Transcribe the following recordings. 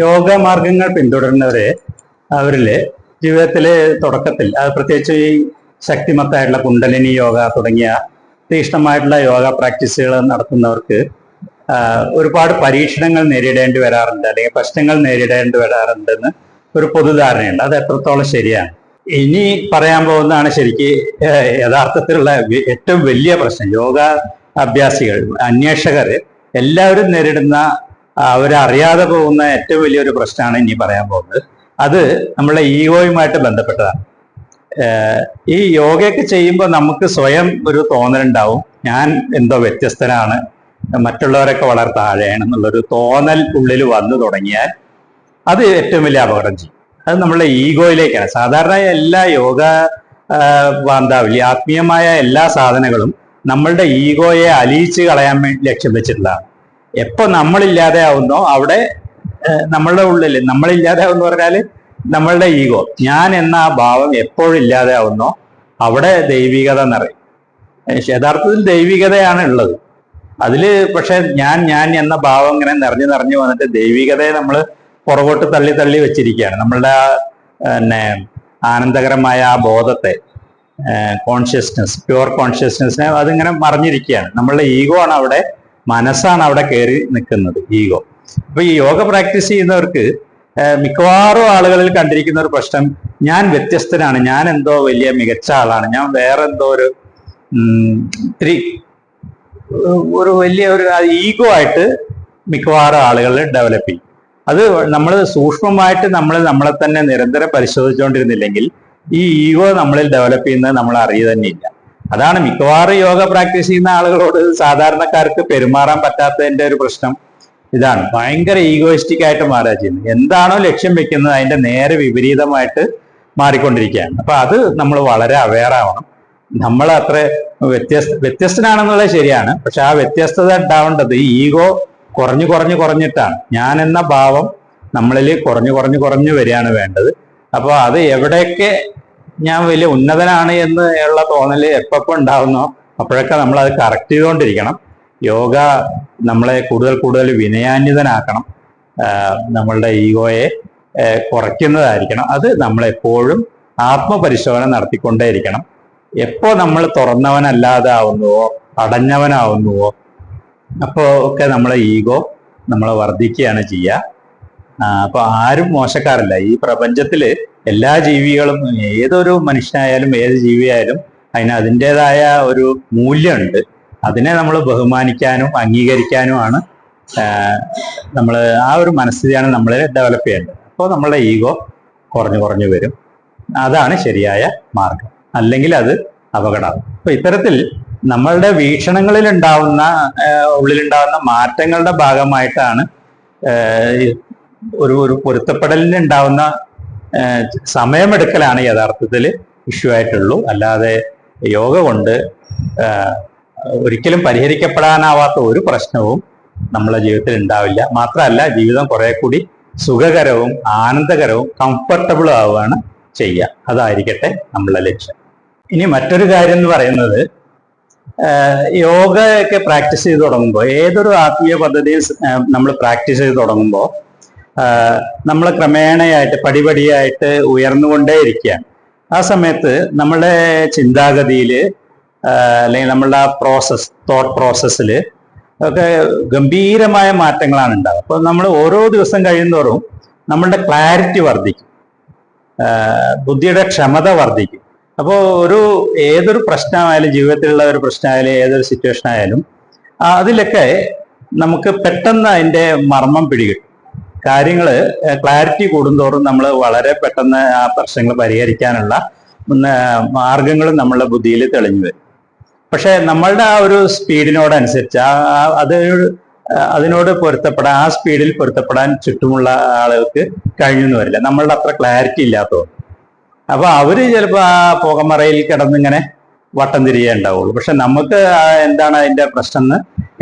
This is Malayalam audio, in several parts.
യോഗ മാർഗങ്ങൾ പിന്തുടരുന്നവരെ അവരില് ജീവിതത്തിലെ തുടക്കത്തിൽ അത് പ്രത്യേകിച്ച് ഈ ശക്തിമത്തായിട്ടുള്ള കുണ്ടലിനി യോഗ തുടങ്ങിയ തീക്ഷ്ണമായിട്ടുള്ള യോഗ പ്രാക്ടീസുകൾ നടത്തുന്നവർക്ക് ഒരുപാട് പരീക്ഷണങ്ങൾ നേരിടേണ്ടി വരാറുണ്ട്, അല്ലെങ്കിൽ പ്രശ്നങ്ങൾ നേരിടേണ്ടി വരാറുണ്ടെന്ന് ഒരു പൊതുധാരണയുണ്ട്. അത് എത്രത്തോളം ശരിയാണ്? ഇനി പറയാൻ പോകുന്നതാണ് ശരിക്ക് യഥാർത്ഥത്തിലുള്ള ഏറ്റവും വലിയ പ്രശ്നം. യോഗ അഭ്യാസികൾ, അന്വേഷകർ എല്ലാവരും നേരിടുന്ന, അവരറിയാതെ പോകുന്ന ഏറ്റവും വലിയൊരു പ്രശ്നമാണ് ഇനി പറയാൻ പോകുന്നത്. അത് നമ്മളെ ഈഗോയുമായിട്ട് ബന്ധപ്പെട്ടതാണ്. ഈ യോഗയൊക്കെ ചെയ്യുമ്പോൾ നമുക്ക് സ്വയം ഒരു തോന്നലുണ്ടാവും, ഞാൻ എന്തോ വ്യത്യസ്തനാണ്, മറ്റുള്ളവരൊക്കെ വളരെ താഴെയാണ് എന്നുള്ളൊരു തോന്നൽ ഉള്ളിൽ വന്നു തുടങ്ങിയാൽ അത് ഏറ്റവും വലിയ അപകടം ചെയ്യും. അത് നമ്മളെ ഈഗോയിലേക്കാണ്. സാധാരണ എല്ലാ യോഗ ബാന്ധാവിൽ ആത്മീയമായ എല്ലാ സാധനങ്ങളും നമ്മളുടെ ഈഗോയെ അലിയിച്ച് കളയാൻ വേണ്ടി ലക്ഷ്യം വെച്ചിട്ടുള്ളതാണ്. എപ്പോ നമ്മളില്ലാതെ ആവുന്നോ അവിടെ നമ്മളുടെ ഉള്ളിൽ നമ്മളില്ലാതെ ആവുന്ന പറഞ്ഞാൽ നമ്മളുടെ ഈഗോ, ഞാൻ എന്ന ആ ഭാവം എപ്പോഴില്ലാതെ ആവുന്നോ അവിടെ ദൈവികത നിറയും. യഥാർത്ഥത്തിൽ ദൈവികതയാണ് ഉള്ളത് അതില്. പക്ഷെ ഞാൻ എന്ന ഭാവം ഇങ്ങനെ നിറഞ്ഞു നിറഞ്ഞു വന്നിട്ട് ദൈവികതയെ നമ്മൾ പുറകോട്ട് തള്ളി തള്ളി വെച്ചിരിക്കുകയാണ്. നമ്മളുടെ ആനന്ദകരമായ ആ ബോധത്തെ, കോൺഷ്യസ്നെസ്, പ്യുവർ കോൺഷ്യസ്നെസ്സിനെ അതിങ്ങനെ മറിഞ്ഞിരിക്കുകയാണ്. നമ്മളുടെ ഈഗോ ആണ് അവിടെ, മനസ്സാണ് അവിടെ കയറി നിൽക്കുന്നത്, ഈഗോ. അപ്പൊ ഈ യോഗ പ്രാക്ടീസ് ചെയ്യുന്നവർക്ക് മിക്കവാറും ആളുകളിൽ കണ്ടിരിക്കുന്ന ഒരു പ്രശ്നം, ഞാൻ വ്യത്യസ്തനാണ്, ഞാൻ എന്തോ വലിയ മികച്ച ആളാണ്, ഞാൻ വേറെ എന്തോ ഒരു വലിയ ഒരു ഈഗോ ആയിട്ട് മിക്കവാറും ആളുകൾ ഡെവലപ്പ് ചെയ്യും. അത് നമ്മൾ സൂക്ഷ്മമായിട്ട് നമ്മളെ തന്നെ നിരന്തരം പരിശോധിച്ചുകൊണ്ടിരുന്നില്ലെങ്കിൽ ഈ ഈഗോ നമ്മളിൽ ഡെവലപ്പ് ചെയ്യുന്നത് നമ്മൾ അറിയുക തന്നെയില്ല. അതാണ് മിക്കവാറും യോഗ പ്രാക്ടീസ് ചെയ്യുന്ന ആളുകളോട് സാധാരണക്കാർക്ക് പെരുമാറാൻ പറ്റാത്തതിന്റെ ഒരു പ്രശ്നം. ഇതാണ്, ഭയങ്കര ഈഗോയിസ്റ്റിക് ആയിട്ട് മാറുക ചെയ്യുന്നത്. എന്താണോ ലക്ഷ്യം വെക്കുന്നത് അതിന്റെ നേരെ വിപരീതമായിട്ട് മാറിക്കൊണ്ടിരിക്കുകയാണ്. അപ്പൊ അത് നമ്മൾ വളരെ അവെയർ ആവണം. നമ്മൾ അത്ര വ്യത്യസ്തനാണെന്നുള്ളത് ശരിയാണ്, പക്ഷെ ആ വ്യത്യസ്തത ഉണ്ടാവേണ്ടത് ഈഗോ കുറഞ്ഞിട്ടാണ്. ഞാൻ എന്ന ഭാവം നമ്മളിൽ കുറഞ്ഞു വരികയാണ് വേണ്ടത്. അപ്പൊ അത് എവിടെയൊക്കെ ഞാൻ വലിയ ഉന്നതനാണ് എന്ന് ഉള്ള തോന്നൽ എപ്പോ ഉണ്ടാവുന്നോ അപ്പോഴൊക്കെ നമ്മൾ അത് കറക്റ്റ് ചെയ്തുകൊണ്ടിരിക്കണം. യോഗ നമ്മളെ കൂടുതൽ വിനയാന്വിതനാക്കണം, നമ്മളുടെ ഈഗോയെ കുറയ്ക്കുന്നതായിരിക്കണം. അത് നമ്മളെപ്പോഴും ആത്മപരിശോധന നടത്തിക്കൊണ്ടേയിരിക്കണം. എപ്പോ നമ്മൾ തുറന്നവനല്ലാതെ ആവുന്നുവോ, അടഞ്ഞവനാവുന്നുവോ, അപ്പോൾ ഒക്കെ നമ്മളെ ഈഗോ നമ്മളെ വർദ്ധിക്കുകയാണ് ചെയ്യുക. അപ്പൊ ആരും മോശക്കാരല്ല. ഈ പ്രപഞ്ചത്തില് എല്ലാ ജീവികളും, ഏതൊരു മനുഷ്യനായാലും ഏത് ജീവിയായാലും അതിന് അതിൻ്റെതായ ഒരു മൂല്യമുണ്ട്. അതിനെ നമ്മൾ ബഹുമാനിക്കാനും അംഗീകരിക്കാനുമാണ് നമ്മൾ ആ ഒരു മനസ്ഥിതിയാണ് നമ്മൾ ഡെവലപ്പ് ചെയ്യേണ്ടത്. അപ്പോൾ നമ്മളുടെ ഈഗോ കുറഞ്ഞു വരും. അതാണ് ശരിയായ മാർഗം. അല്ലെങ്കിൽ അത് അപകടമാണ്. അപ്പൊ ഇത്തരത്തിൽ നമ്മളുടെ വീക്ഷണങ്ങളിൽ ഉള്ളിലുണ്ടാവുന്ന മാറ്റങ്ങളുടെ ഭാഗമായിട്ടാണ് ഒരു പൊരുത്തപ്പെടലിന് ഉണ്ടാവുന്ന സമയമെടുക്കലാണ് യഥാർത്ഥത്തിൽ ഇഷ്യൂ ആയിട്ടുള്ളൂ. അല്ലാതെ യോഗ കൊണ്ട് ഒരിക്കലും പരിഹരിക്കപ്പെടാനാവാത്ത ഒരു പ്രശ്നവും നമ്മളെ ജീവിതത്തിൽ ഉണ്ടാവില്ല. മാത്രമല്ല, ജീവിതം കുറെ കൂടി സുഖകരവും ആനന്ദകരവും കംഫർട്ടബിളും ആവുകയാണ് ചെയ്യുക. അതായിരിക്കട്ടെ നമ്മളുടെ ലക്ഷ്യം. ഇനി മറ്റൊരു കാര്യം എന്ന് പറയുന്നത്, യോഗയൊക്കെ പ്രാക്ടീസ് ചെയ്ത് തുടങ്ങുമ്പോൾ, ഏതൊരു ആത്മീയ പദ്ധതി നമ്മൾ പ്രാക്ടീസ് ചെയ്ത് തുടങ്ങുമ്പോൾ നമ്മൾ ക്രമേണയായിട്ട് പടിപടിയായിട്ട് ഉയർന്നുകൊണ്ടേ ഇരിക്കുകയാണ്. ആ സമയത്ത് നമ്മളുടെ ചിന്താഗതിയിൽ അല്ലെങ്കിൽ നമ്മളുടെ ആ തോട്ട് പ്രോസസ്സിൽ ഒക്കെ ഗംഭീരമായ മാറ്റങ്ങളാണ് ഉണ്ടാവുക. അപ്പോൾ നമ്മൾ ഓരോ ദിവസം കഴിയുന്തോറും നമ്മളുടെ ക്ലാരിറ്റി വർദ്ധിക്കും, ബുദ്ധിയുടെ ക്ഷമത വർദ്ധിക്കും. അപ്പോൾ ഏതൊരു പ്രശ്നമായാലും, ജീവിതത്തിലുള്ള ഒരു പ്രശ്നമായാലും, ഏതൊരു സിറ്റുവേഷൻ ആയാലും അതിലൊക്കെ നമുക്ക് പെട്ടെന്ന് അതിൻ്റെ മർമ്മം പിടികിട്ടും. കാര്യങ്ങൾ ക്ലാരിറ്റി കൂടുന്തോറും നമ്മൾ വളരെ പെട്ടെന്ന് ആ പ്രശ്നങ്ങൾ പരിഹരിക്കാനുള്ള മാർഗങ്ങളും നമ്മളുടെ ബുദ്ധിയിൽ തെളിഞ്ഞു വരും. പക്ഷെ നമ്മളുടെ ആ ഒരു സ്പീഡിനോടനുസരിച്ച് അതിനോട് പൊരുത്തപ്പെടാൻ, ആ സ്പീഡിൽ പൊരുത്തപ്പെടാൻ ചുറ്റുമുള്ള ആളുകൾക്ക് കഴിഞ്ഞെന്ന് വരില്ല, നമ്മളുടെ അത്ര ക്ലാരിറ്റി ഇല്ലാത്തതുകൊണ്ട്. അപ്പൊ അവര് ചിലപ്പോൾ ആ പുകമറയിൽ കിടന്നിങ്ങനെ വട്ടം തിരികെ ഉണ്ടാവുള്ളൂ. പക്ഷെ നമുക്ക് എന്താണ് അതിന്റെ പ്രശ്നം എന്ന്,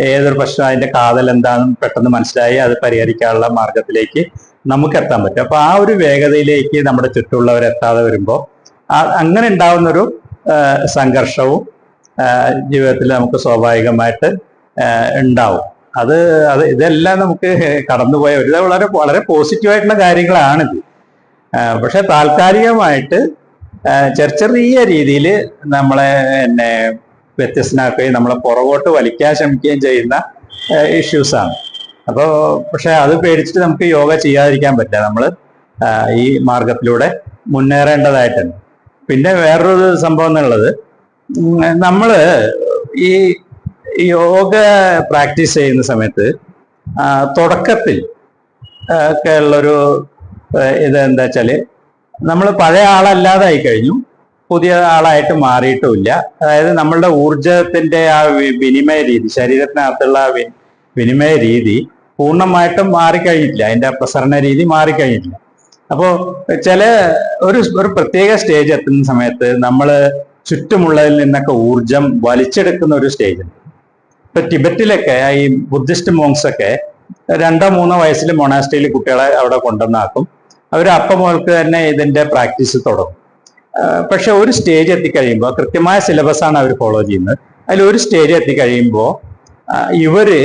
ഏതൊരു പ്രശ്നം അതിന്റെ കാതൽ എന്താണെന്ന് പെട്ടെന്ന് മനസ്സിലായി അത് പരിഹരിക്കാനുള്ള മാർഗത്തിലേക്ക് നമുക്ക് എത്താൻ പറ്റും. അപ്പൊ ആ ഒരു വേഗതയിലേക്ക് നമ്മുടെ ചുറ്റുമുള്ളവരെത്താതെ വരുമ്പോൾ അങ്ങനെ ഉണ്ടാവുന്നൊരു സംഘർഷവും ജീവിതത്തിൽ നമുക്ക് സ്വാഭാവികമായിട്ട് ഉണ്ടാവും. അത് അത് ഇതെല്ലാം നമുക്ക് കടന്നുപോയ ഒരു വളരെ വളരെ പോസിറ്റീവായിട്ടുള്ള കാര്യങ്ങളാണിത്. പക്ഷെ താൽക്കാലികമായിട്ട് ചെറിയ രീതിയിൽ നമ്മളെ എന്നെ വ്യത്യസ്തനാക്കുകയും നമ്മളെ പുറകോട്ട് വലിക്കാൻ ശ്രമിക്കുകയും ചെയ്യുന്ന ഇഷ്യൂസാണ്. അപ്പോൾ പക്ഷെ അത് പേടിച്ചിട്ട് നമുക്ക് യോഗ ചെയ്യാതിരിക്കാൻ പറ്റില്ല. നമ്മൾ ഈ മാർഗത്തിലൂടെ മുന്നേറേണ്ടതായിട്ടുണ്ട്. പിന്നെ വേറൊരു സംഭവം എന്നുള്ളത്, നമ്മൾ ഈ യോഗ പ്രാക്ടീസ് ചെയ്യുന്ന സമയത്ത് തുടക്കത്തിൽ ഒക്കെ ഉള്ളൊരു ഇതെന്താ വെച്ചാല്, നമ്മൾ പഴയ ആളല്ലാതായി കഴിഞ്ഞു, പുതിയ ആളായിട്ട് മാറിയിട്ടുമില്ല. അതായത് നമ്മളുടെ ഊർജത്തിന്റെ ആ വിനിമയ രീതി, ശരീരത്തിനകത്തുള്ള വിനിമയ രീതി പൂർണ്ണമായിട്ടും മാറിക്കഴിഞ്ഞിട്ടില്ല, അതിന്റെ പ്രസരണ രീതി മാറിക്കഴിഞ്ഞിട്ടില്ല. അപ്പോൾ ഒരു പ്രത്യേക സ്റ്റേജ് എത്തുന്ന സമയത്ത് നമ്മൾ ചുറ്റുമുള്ളതിൽ നിന്നൊക്കെ ഊർജം വലിച്ചെടുക്കുന്ന ഒരു സ്റ്റേജ് ഉണ്ട്. ഇപ്പൊ ടിബറ്റിലൊക്കെ ഈ ബുദ്ധിസ്റ്റ് മോങ്സ് ഒക്കെ 2-3 വയസ്സിൽ മൊണാസ്ട്രിയിൽ കുട്ടികളെ അവിടെ കൊണ്ടുവന്നാക്കും. അവർ അപ്പം മുതൽക്ക് തന്നെ ഇതിന്റെ പ്രാക്ടീസ് തുടങ്ങും. പക്ഷെ ഒരു സ്റ്റേജ് എത്തിക്കഴിയുമ്പോൾ, കൃത്യമായ സിലബസാണ് അവർ ഫോളോ ചെയ്യുന്നത്, അതിലൊരു സ്റ്റേജ് എത്തിക്കഴിയുമ്പോൾ ഇവര്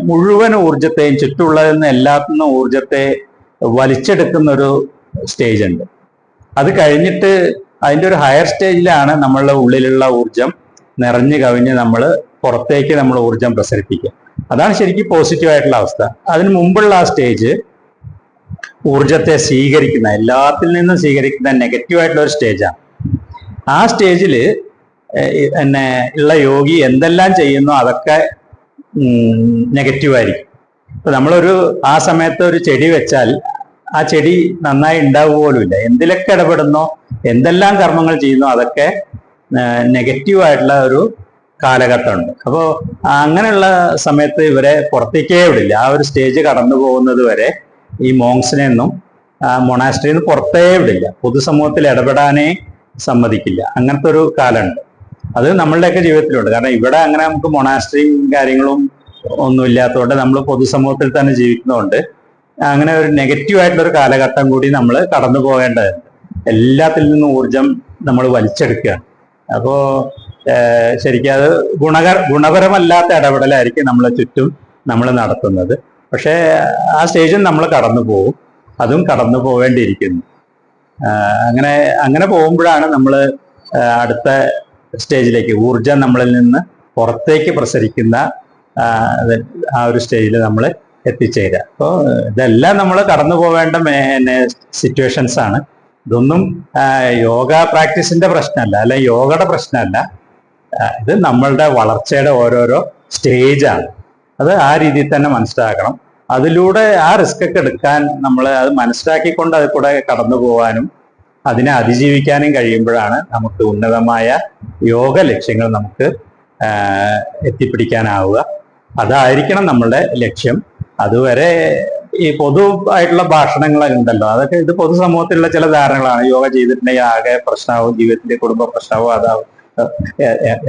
മുഴുവൻ ഊർജത്തെയും ചുറ്റുമുള്ളതിൽ നിന്ന് എല്ലാത്തിനും ഊർജത്തെ വലിച്ചെടുക്കുന്ന ഒരു സ്റ്റേജ് ഉണ്ട്. അത് കഴിഞ്ഞിട്ട് അതിൻ്റെ ഒരു ഹയർ സ്റ്റേജിലാണ് നമ്മളുടെ ഉള്ളിലുള്ള ഊർജം നിറഞ്ഞു കവിഞ്ഞ് നമ്മൾ പുറത്തേക്ക് നമ്മൾ ഊർജം പ്രസരിപ്പിക്കുക. അതാണ് ശരിക്കും പോസിറ്റീവായിട്ടുള്ള അവസ്ഥ. അതിന് മുമ്പുള്ള ആ സ്റ്റേജ് ഊർജത്തെ സ്വീകരിക്കുന്ന, എല്ലാത്തിൽ നിന്നും സ്വീകരിക്കുന്ന നെഗറ്റീവായിട്ടുള്ള ഒരു സ്റ്റേജാണ്. ആ സ്റ്റേജിൽ പിന്നെ ഉള്ള യോഗി എന്തെല്ലാം ചെയ്യുന്നോ അതൊക്കെ നെഗറ്റീവായിരിക്കും. ഇപ്പൊ നമ്മളൊരു ആ സമയത്ത് ഒരു ചെടി വെച്ചാൽ ആ ചെടി നന്നായി ഉണ്ടാവുക പോലുമില്ല. എന്തിലൊക്കെ ഇടപെടുന്നോ, എന്തെല്ലാം കർമ്മങ്ങൾ ചെയ്യുന്നോ അതൊക്കെ നെഗറ്റീവായിട്ടുള്ള ഒരു കാലഘട്ടമുണ്ട്. അപ്പോൾ അങ്ങനെയുള്ള സമയത്ത് ഇവരെ പുറത്തേക്കേ വിടില്ല. ആ ഒരു സ്റ്റേജ് കടന്നു പോകുന്നത് വരെ ഈ മോങ്സിനെ ഒന്നും മൊണാസ്ട്രിയിൽ നിന്ന് പുറത്തേ വിടില്ല, പൊതുസമൂഹത്തിൽ ഇടപെടാനേ സമ്മതിക്കില്ല. അങ്ങനത്തെ ഒരു കാലമുണ്ട്. അത് നമ്മളുടെയൊക്കെ ജീവിതത്തിലുണ്ട്. കാരണം ഇവിടെ അങ്ങനെ നമുക്ക് മൊണാസ്ട്രിയും കാര്യങ്ങളും ഒന്നും ഇല്ലാത്തതുകൊണ്ട് നമ്മൾ പൊതുസമൂഹത്തിൽ തന്നെ ജീവിക്കുന്നതുകൊണ്ട് അങ്ങനെ ഒരു നെഗറ്റീവായിട്ടുള്ള ഒരു കാലഘട്ടം കൂടി നമ്മൾ കടന്നു പോകേണ്ടതുണ്ട്. എല്ലാത്തിൽ നിന്നും ഊർജം നമ്മൾ വലിച്ചെടുക്കുകയാണ്. അപ്പോൾ ശരിക്കും അത് ഗുണപരമല്ലാത്ത ഇടപെടലായിരിക്കും നമ്മളെ ചുറ്റും നമ്മൾ നടത്തുന്നത്. പക്ഷേ ആ സ്റ്റേജും നമ്മൾ കടന്നു പോകും, അതും കടന്നു പോവേണ്ടിയിരിക്കുന്നു. അങ്ങനെ പോകുമ്പോഴാണ് നമ്മൾ അടുത്ത സ്റ്റേജിലേക്ക്, ഊർജം നമ്മളിൽ നിന്ന് പുറത്തേക്ക് പ്രസരിക്കുന്ന ആ ഒരു സ്റ്റേജിൽ നമ്മൾ എത്തിച്ചേരുക. അപ്പോൾ ഇതെല്ലാം നമ്മൾ കടന്നു പോവേണ്ട സിറ്റുവേഷൻസ് ആണ്. ഇതൊന്നും യോഗ പ്രാക്ടീസിന്റെ പ്രശ്നമല്ല, അല്ലെ യോഗയുടെ പ്രശ്നമല്ല. ഇത് നമ്മളുടെ വളർച്ചയുടെ ഓരോരോ സ്റ്റേജാണ്. അത് ആ രീതിയിൽ തന്നെ മനസ്സിലാക്കണം. അതിലൂടെ ആ റിസ്ക് ഒക്കെ എടുക്കാൻ നമ്മൾ അത് മനസ്സിലാക്കിക്കൊണ്ട് അതിൽ കൂടെ കടന്നു പോകാനും അതിനെ അതിജീവിക്കാനും കഴിയുമ്പോഴാണ് നമുക്ക് ഉന്നതമായ യോഗ ലക്ഷ്യങ്ങൾ നമുക്ക് എത്തിപ്പിടിക്കാനാവുക. അതായിരിക്കണം നമ്മളുടെ ലക്ഷ്യം. അതുവരെ ഈ പൊതുവായിട്ടുള്ള ഭാഷണങ്ങളൊക്കെ ഉണ്ടല്ലോ, അതൊക്കെ ഇത് പൊതുസമൂഹത്തിലുള്ള ചില ധാരണകളാണ്. യോഗ ചെയ്തിട്ടുണ്ടെങ്കിൽ ആകെ പ്രശ്നമാവും, ജീവിതത്തിന്റെ കുടുംബ പ്രശ്നമാവും, അതാവും.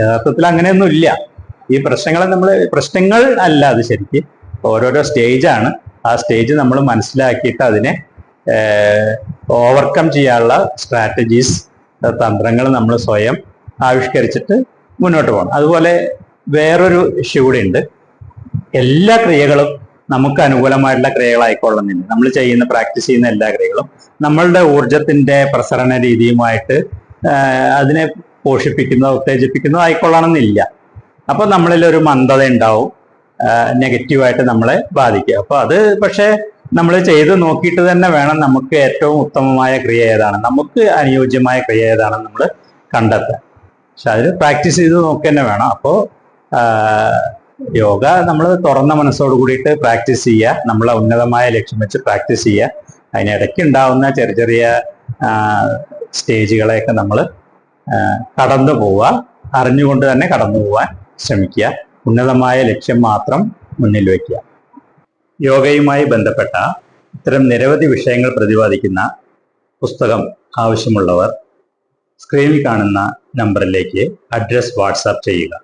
യഥാർത്ഥത്തിൽ അങ്ങനെയൊന്നും ഇല്ല. ഈ പ്രശ്നങ്ങൾ അല്ല, അത് ശരിക്ക് ഓരോരോ സ്റ്റേജാണ്. ആ സ്റ്റേജ് നമ്മൾ മനസ്സിലാക്കിയിട്ട് അതിനെ ഓവർകം ചെയ്യാനുള്ള സ്ട്രാറ്റജീസ്, തന്ത്രങ്ങൾ നമ്മൾ സ്വയം ആവിഷ്കരിച്ചിട്ട് മുന്നോട്ട് പോകണം. അതുപോലെ വേറൊരു ഇഷ്യൂ കൂടി ഉണ്ട്. എല്ലാ ക്രിയകളും നമുക്ക് അനുകൂലമായിട്ടുള്ള ക്രിയകളായിക്കൊള്ളുന്നില്ല. നമ്മൾ പ്രാക്ടീസ് ചെയ്യുന്ന എല്ലാ ക്രിയകളും നമ്മളുടെ ഊർജത്തിന്റെ പ്രസരണ രീതിയുമായിട്ട് അതിനെ പോഷിപ്പിക്കുന്നതോ ഉത്തേജിപ്പിക്കുന്നതോ ആയിക്കൊള്ളണമെന്നില്ല. അപ്പൊ നമ്മളിൽ ഒരു മന്ദത ഉണ്ടാവും, നെഗറ്റീവായിട്ട് നമ്മളെ ബാധിക്കുക. അപ്പൊ അത് പക്ഷെ നമ്മൾ ചെയ്ത് നോക്കിയിട്ട് തന്നെ വേണം നമുക്ക് ഏറ്റവും ഉത്തമമായ ക്രിയ ഏതാണ്, നമുക്ക് അനുയോജ്യമായ ക്രിയ ഏതാണെന്ന് നമ്മൾ കണ്ടെത്താൻ. പക്ഷെ അതിൽ പ്രാക്ടീസ് ചെയ്ത് നോക്കി തന്നെ വേണം. അപ്പോൾ യോഗ നമ്മൾ തുറന്ന മനസ്സോട് കൂടിയിട്ട് പ്രാക്ടീസ് ചെയ്യുക, നമ്മളെ ഉന്നതമായ ലക്ഷ്യം വെച്ച് പ്രാക്ടീസ് ചെയ്യുക. അതിനിടയ്ക്ക് ഉണ്ടാവുന്ന ചെറിയ ചെറിയ സ്റ്റേജുകളെയൊക്കെ നമ്മൾ കടന്നു പോവുക, അറിഞ്ഞുകൊണ്ട് തന്നെ കടന്നു പോവാൻ ശ്രമിക്കുക. ഉന്നതമായ ലക്ഷ്യം മാത്രം മുന്നിൽ വയ്ക്കുക. യോഗയുമായി ബന്ധപ്പെട്ട ഇത്തരം നിരവധി വിഷയങ്ങൾ പ്രതിപാദിക്കുന്ന പുസ്തകം ആവശ്യമുള്ളവർ സ്ക്രീനിൽ കാണുന്ന നമ്പറിലേക്ക് അഡ്രസ് വാട്സാപ്പ് ചെയ്യുക.